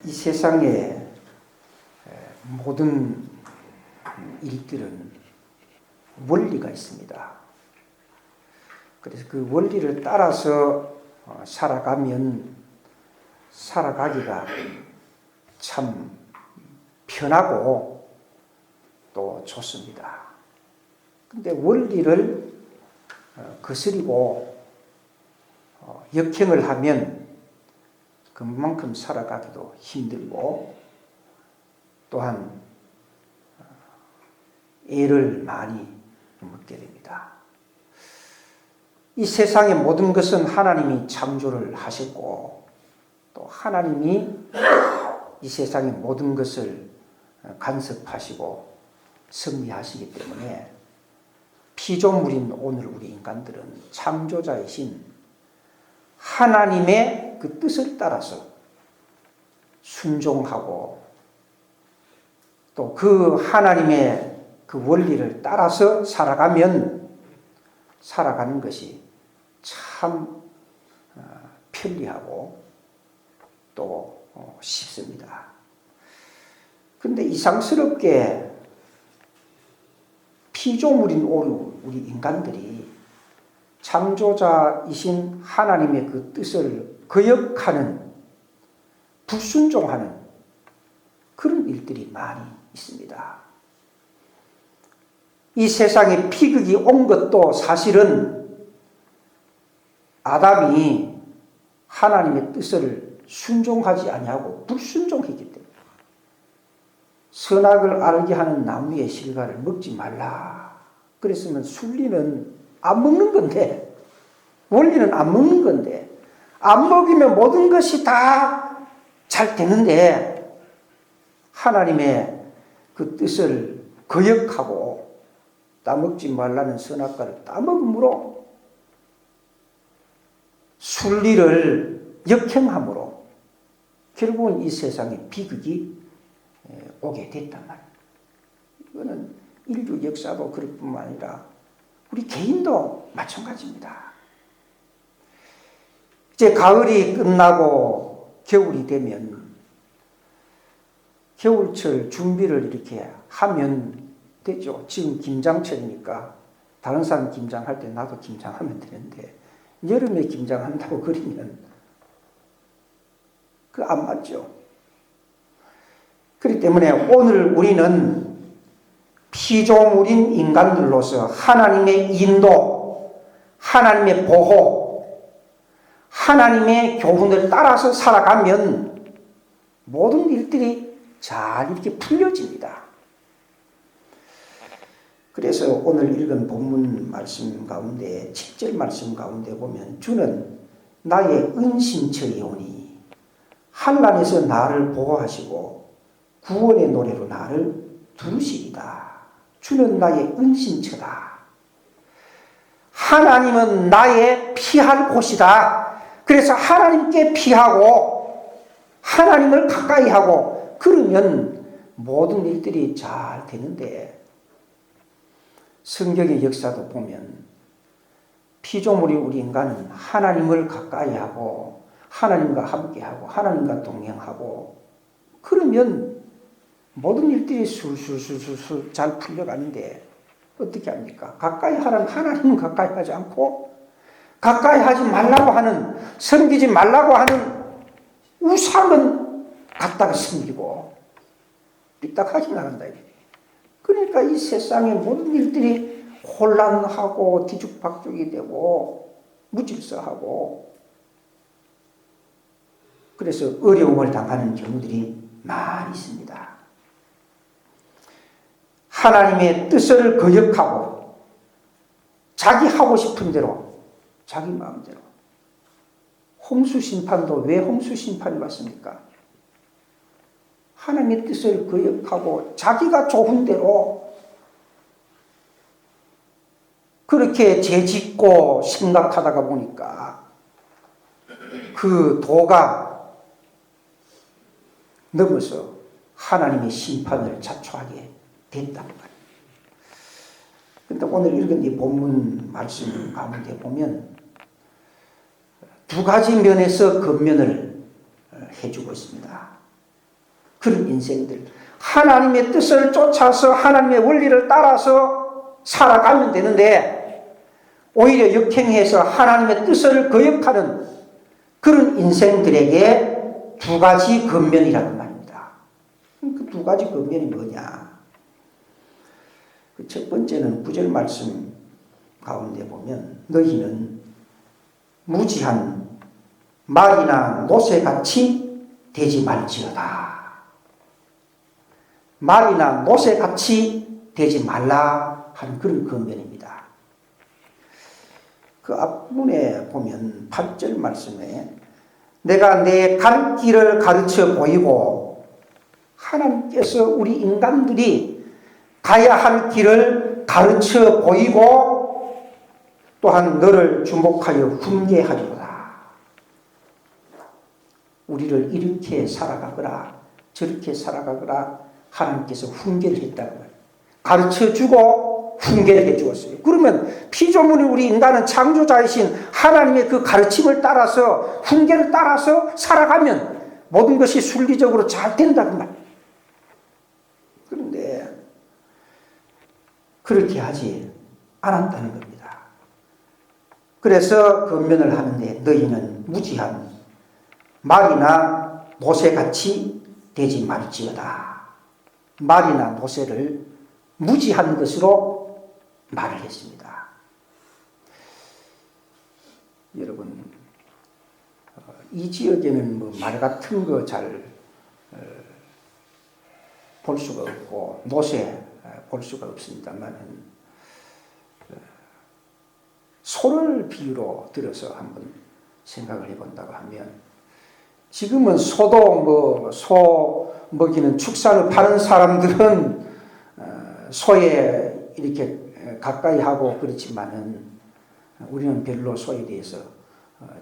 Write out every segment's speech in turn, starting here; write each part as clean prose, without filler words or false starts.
이 세상의 모든 일들은 원리가 있습니다. 그래서 그 원리를 따라서 살아가면 살아가기가 참 편하고 또 좋습니다. 근데 원리를 거스리고 역행을 하면 그만큼 살아가기도 힘들고 또한 애를 많이 먹게 됩니다. 이 세상의 모든 것은 하나님이 창조를 하셨고 또 하나님이 이 세상의 모든 것을 간섭하시고 섭리하시기 때문에 피조물인 오늘 우리 인간들은 창조자이신 하나님의 그 뜻을 따라서 순종하고 또 그 하나님의 그 원리를 따라서 살아가면 살아가는 것이 참 편리하고 또 쉽습니다. 그런데 이상스럽게 피조물인 우리 인간들이 창조자이신 하나님의 그 뜻을 거역하는, 불순종하는 그런 일들이 많이 있습니다. 이 세상에 비극이 온 것도 사실은 아담이 하나님의 뜻을 순종하지 아니하고 불순종했기 때문에 선악을 알게 하는 나무의 실과를 먹지 말라. 그랬으면 순리는 안 먹는 건데, 원리는 안 먹는 건데, 안 먹이면 모든 것이 다 잘 되는데 하나님의 그 뜻을 거역하고 따먹지 말라는 선악과를 따먹음으로 순리를 역행함으로 결국은 이 세상에 비극이 오게 됐단 말이에요. 이거는 인류 역사도 그럴 뿐만 아니라 우리 개인도 마찬가지입니다. 이제 가을이 끝나고 겨울이 되면 겨울철 준비를 이렇게 하면 되죠. 지금 김장철이니까 다른 사람 김장할 때 나도 김장하면 되는데 여름에 김장한다고 그러면 그 안 맞죠. 그렇기 때문에 오늘 우리는 피조물인 인간들로서 하나님의 인도, 하나님의 보호, 하나님의 교훈을 따라서 살아가면 모든 일들이 잘 이렇게 풀려집니다. 그래서 오늘 읽은 본문 말씀 가운데 7절 말씀 가운데 보면 주는 나의 은신처이오니 환난에서 나를 보호하시고 구원의 노래로 나를 두르시리다. 주는 나의 은신처다. 하나님은 나의 피할 곳이다. 그래서 하나님께 피하고 하나님을 가까이 하고 그러면 모든 일들이 잘 되는데 성경의 역사도 보면 피조물인 우리 인간은 하나님을 가까이 하고 하나님과 함께하고 하나님과 동행하고 그러면 모든 일들이 술술술술 잘 풀려가는데 어떻게 합니까? 가까이 하라는 하나님은 가까이 하지 않고 가까이 하지 말라고 하는, 섬기지 말라고 하는 우상은 갖다가 섬기고 삐딱하게 나간다. 그러니까 이 세상의 모든 일들이 혼란하고 뒤죽박죽이 되고 무질서하고 그래서 어려움을 당하는 경우들이 많이 있습니다. 하나님의 뜻을 거역하고 자기 하고 싶은 대로 자기 마음대로. 홍수 심판도 왜 홍수 심판이 왔습니까? 하나님의 뜻을 거역하고 자기가 좋은 대로 그렇게 죄짓고 생각하다가 보니까 그 도가 넘어서 하나님의 심판을 자초하게 된단 말이에요. 그런데 오늘 읽은 이 본문 말씀 가운데 보면 두 가지 면에서 권면을 해주고 있습니다. 그런 인생들. 하나님의 뜻을 쫓아서 하나님의 원리를 따라서 살아가면 되는데 오히려 역행해서 하나님의 뜻을 거역하는 그런 인생들에게 두 가지 근면이라는 말입니다. 그 두 가지 근면이 뭐냐? 그 첫 번째는 9절 말씀 가운데 보면 너희는 무지한 말이나 노새같이 되지 말지어다. 말이나 노새같이 되지 말라 하는 그런 근면입니다. 그 앞문에 보면 8절 말씀에 내가 내 갈 길을 가르쳐 보이고 하나님께서 우리 인간들이 가야 할 길을 가르쳐 보이고 또한 너를 주목하여 훈계하리로다. 우리를 이렇게 살아가거라 저렇게 살아가거라 하나님께서 훈계를 했다는 거예요. 가르쳐주고 훈계를 해주었어요. 그러면 피조물인 우리 인간은 창조자이신 하나님의 그 가르침을 따라서 훈계를 따라서 살아가면 모든 것이 순리적으로 잘 된다는 말. 그런데 그렇게 하지 않았다는 겁니다. 그래서 권면을 하는데 너희는 무지한 말이나 노새같이 되지 말지어다. 말이나 노새를 무지한 것으로 말을 했습니다. 여러분, 이 지역에는 뭐 말 같은 거 잘 볼 수가 없고 노새 볼 수가 없습니다만 소를 비유로 들어서 한번 생각을 해본다고 하면 지금은 소도 소 먹이는 축사를 파는 사람들은 소에 이렇게 가까이 하고 그렇지만은 우리는 별로 소에 대해서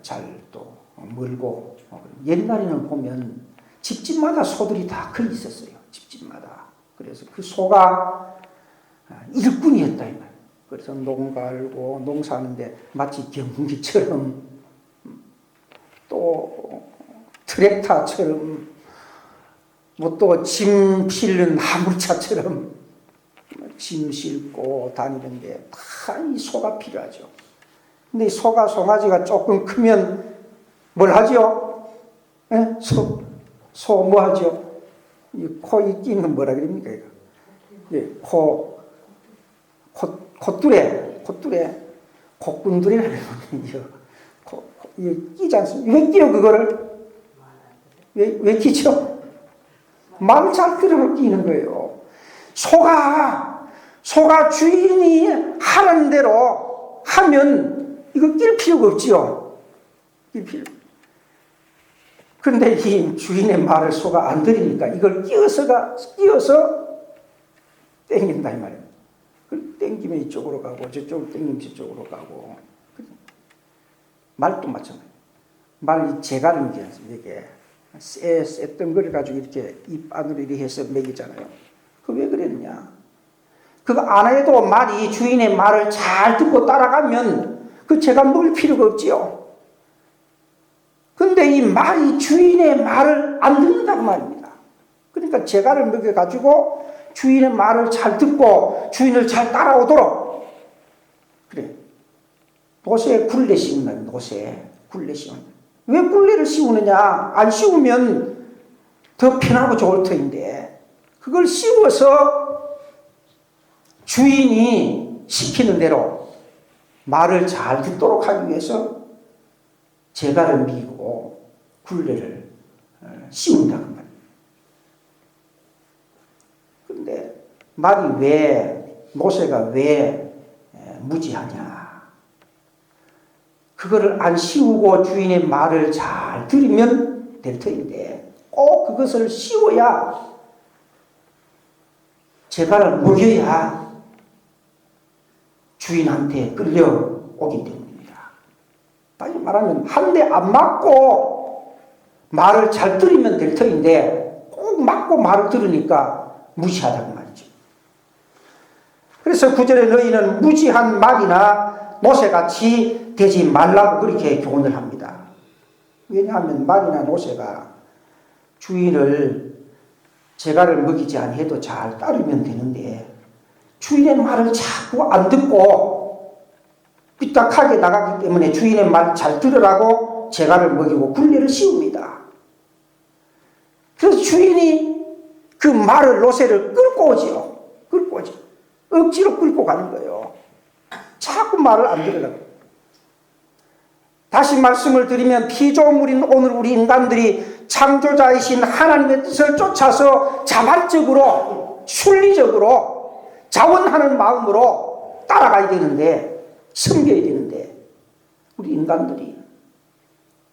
잘 또 멀고 옛날에는 보면 집집마다 소들이 다 거기 있었어요. 집집마다. 그래서 그 소가 일꾼이었다 이 말. 그래서 농가알고 농사하는데 마치 경기처럼 또 트랙터처럼 뭐 또 짐 실는 화물차처럼 짐 싣고 다니는데 다 이 소가 필요하죠. 근데 이 소가 송아지가 조금 크면 뭘 하죠? 예? 소 뭐 하죠? 이 코 이 끼는 뭐라 그럽니까 이거? 예, 콧뚜레, 콧군두리라는 거죠. 이 끼지 않습니까? 왜 끼요 그거를? 왜 끼죠? 말을 잘 들으면 끼는 거예요. 소가 주인이 하는 대로 하면 이거 낄 필요가 없지요. 낄 필요. 그런데 이 주인의 말을 소가 안 들으니까 이걸 끼어서 땡긴다 이 말이에요. 땡기면 이쪽으로 가고 저쪽으로 땡기면 저쪽으로 가고. 말도 마찬가지예요. 말이 재갈음이지 않습니까? 이게 쇳덩거리 가지고 이렇게 입 안으로 이렇게 해서 먹이잖아요. 그 왜 그랬냐? 그거 안 해도 말이 주인의 말을 잘 듣고 따라가면 그 제가 먹을 필요가 없지요. 근데 이 말이 주인의 말을 안 듣는다고 말입니다. 그러니까 제가를 먹여가지고 주인의 말을 잘 듣고 주인을 잘 따라오도록. 그래. 노새에 굴레 씌운다. 노새에 굴레 씌운다. 왜 굴레를 씌우느냐? 안 씌우면 더 편하고 좋을 터인데 그걸 씌워서 주인이 시키는 대로 말을 잘 듣도록 하기 위해서 제가를 미고 굴레를 씌운다는 말이에요. 그런데 노새가 왜 무지하냐? 그거를 안 씌우고 주인의 말을 잘 들으면 될 터인데 꼭 그것을 씌워야 제가를 먹여야 주인한테 끌려오기 때문입니다. 다시 말하면 한 대 안 맞고 말을 잘 들으면 될 터인데 꼭 맞고 말을 들으니까 무시하다는 말이죠. 그래서 9절에 너희는 무지한 말이나 노새같이 되지 말라고 그렇게 교훈을 합니다. 왜냐하면 말이나 노새가 주인을 제가를 먹이지 아니해도 잘 따르면 되는데 주인의 말을 자꾸 안 듣고 삐딱하게 나가기 때문에 주인의 말 잘 들으라고 제가를 먹이고 굴레를 씌웁니다. 그래서 주인이 그 말을 노새를 끌고 오지요. 끌고 오죠. 억지로 끌고 가는 거예요. 자꾸 말을 안 들으라고. 다시 말씀을 드리면 피조물인 오늘 우리 인간들이 창조자이신 하나님의 뜻을 쫓아서 자발적으로 순리적으로 자원하는 마음으로 따라가야 되는데 섬겨야 되는데 우리 인간들이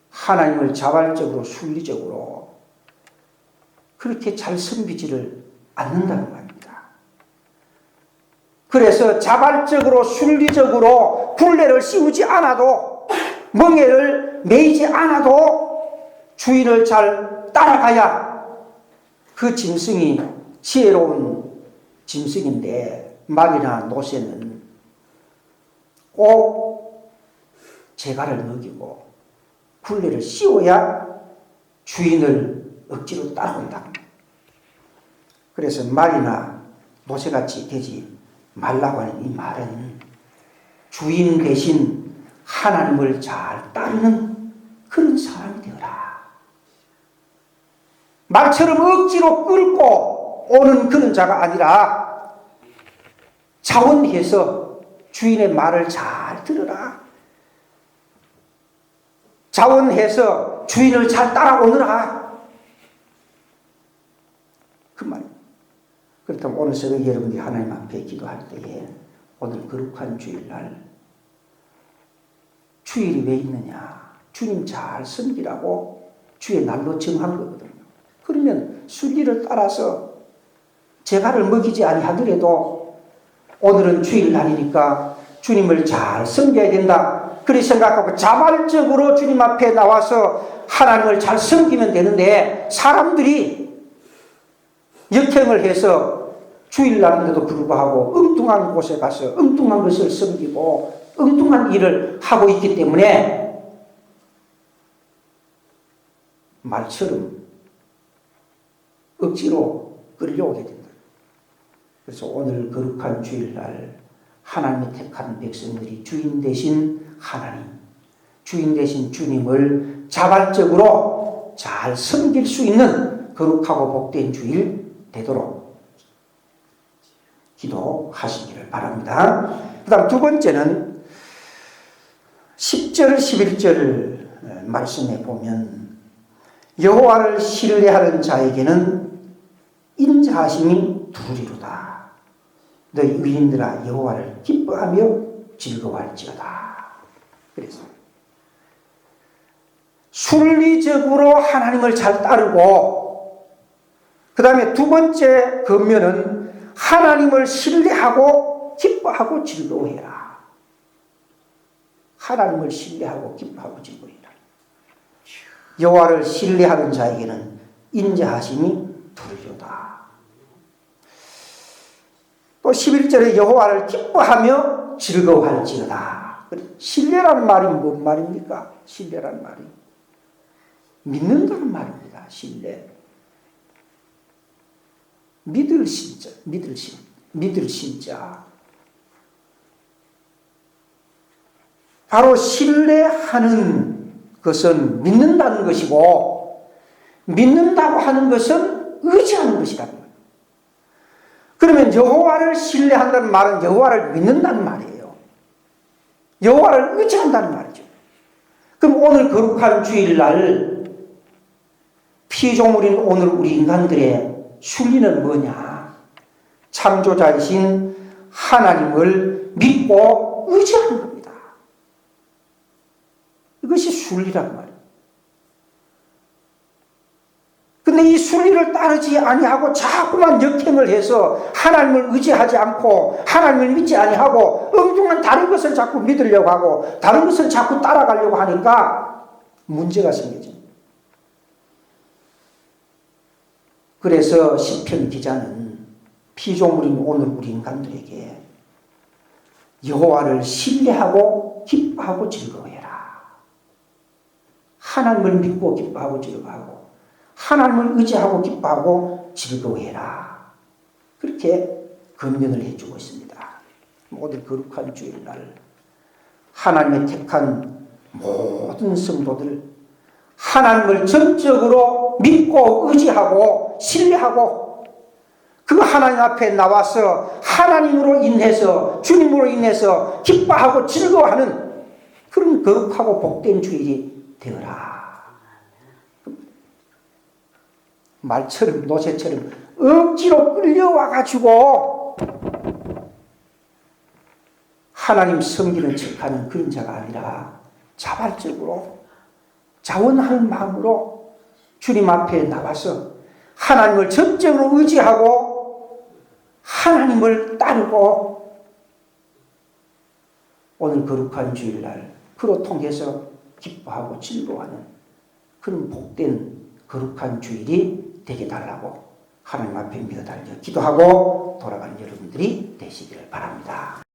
하나님을 자발적으로 순리적으로 그렇게 잘 섬기지를 않는다는 말입니다. 그래서 자발적으로 순리적으로 굴레를 씌우지 않아도 멍에를 매이지 않아도 주인을 잘 따라가야 그 짐승이 지혜로운 짐승인데 말이나 노새는 꼭 제가를 먹이고 굴레를 씌워야 주인을 억지로 따라온다. 그래서 말이나 노새같이 되지 말라고 하는 이 말은 주인 대신 하나님을 잘 따르는 그런 사람이 되어라. 말처럼 억지로 끌고 오는 그런 자가 아니라 자원해서 주인의 말을 잘 들으라. 자원해서 주인을 잘 따라오느라. 그 말입니다. 그렇다면 오늘 새벽에 여러분들이 하나님 앞에 기도할 때에 오늘 거룩한 주일날 주일이 왜 있느냐? 주님 잘 섬기라고 주의 날로 정한 거거든요. 그러면 순리를 따라서 제가를 먹이지 아니하더라도 오늘은 주일날이니까 주님을 잘 섬겨야 된다. 그렇게 생각하고 자발적으로 주님 앞에 나와서 하나님을 잘 섬기면 되는데 사람들이 역행을 해서 주일날인데도 불구하고 엉뚱한 곳에 가서 엉뚱한 것을 섬기고 엉뚱한 일을 하고 있기 때문에 말처럼 억지로 끌려오게 된다. 그래서 오늘 거룩한 주일날 하나님의 택한 백성들이 주인 대신 하나님, 주인 대신 주님을 자발적으로 잘 섬길 수 있는 거룩하고 복된 주일 되도록 기도하시기를 바랍니다. 그 다음 두 번째는 10절, 11절 말씀에 보면 여호와를 신뢰하는 자에게는 인자하심이 두루리로다. 너희 의인들아 여호와를 기뻐하며 즐거워할지어다. 그래서 순리적으로 하나님을 잘 따르고 그 다음에 두 번째 권면은 하나님을 신뢰하고 기뻐하고 즐거워해라. 하나님을 신뢰하고 기뻐하고 즐거워해라. 여호와를 신뢰하는 자에게는 인자하심이 두루리로다. 또 11절에 여호와를 기뻐하며 즐거워할지어다. 신뢰라는 말이 뭔 말입니까? 신뢰라는 말이 믿는다는 말입니다. 신뢰. 믿을 신자, 믿을 신자. 바로 신뢰하는 것은 믿는다는 것이고 믿는다고 하는 것은 의지하는 것이다. 그러면 여호와를 신뢰한다는 말은 여호와를 믿는다는 말이에요. 여호와를 의지한다는 말이죠. 그럼 오늘 거룩한 주일날 피조물인 오늘 우리 인간들의 순리는 뭐냐? 창조자이신 하나님을 믿고 의지하는 겁니다. 이것이 순리란 말이에요. 근데 이 순리를 따르지 아니하고 자꾸만 역행을 해서 하나님을 의지하지 않고 하나님을 믿지 아니하고 엉뚱한 다른 것을 자꾸 믿으려고 하고 다른 것을 자꾸 따라가려고 하니까 문제가 생기죠. 그래서 시편 기자는 피조물인 오늘 우리 인간들에게 여호와를 신뢰하고 기뻐하고 즐거워해라. 하나님을 믿고 기뻐하고 즐거워하고 하나님을 의지하고 기뻐하고 즐거워해라. 그렇게 권면을 해주고 있습니다. 오늘 거룩한 주일날 하나님의 택한 모든 성도들 하나님을 전적으로 믿고 의지하고 신뢰하고 그 하나님 앞에 나와서 하나님으로 인해서 주님으로 인해서 기뻐하고 즐거워하는 그런 거룩하고 복된 주일이 되어라. 말처럼 노새처럼 억지로 끌려와가지고 하나님 섬기는 척하는 그런 자가 아니라 자발적으로 자원하는 마음으로 주님 앞에 나와서 하나님을 전적으로 의지하고 하나님을 따르고 오늘 거룩한 주일날 그로 통해서 기뻐하고 즐거워하는 그런 복된 거룩한 주일이 되게 달라고 하나님 앞에 믿어 달려 기도하고 돌아가는 여러분들이 되시기를 바랍니다.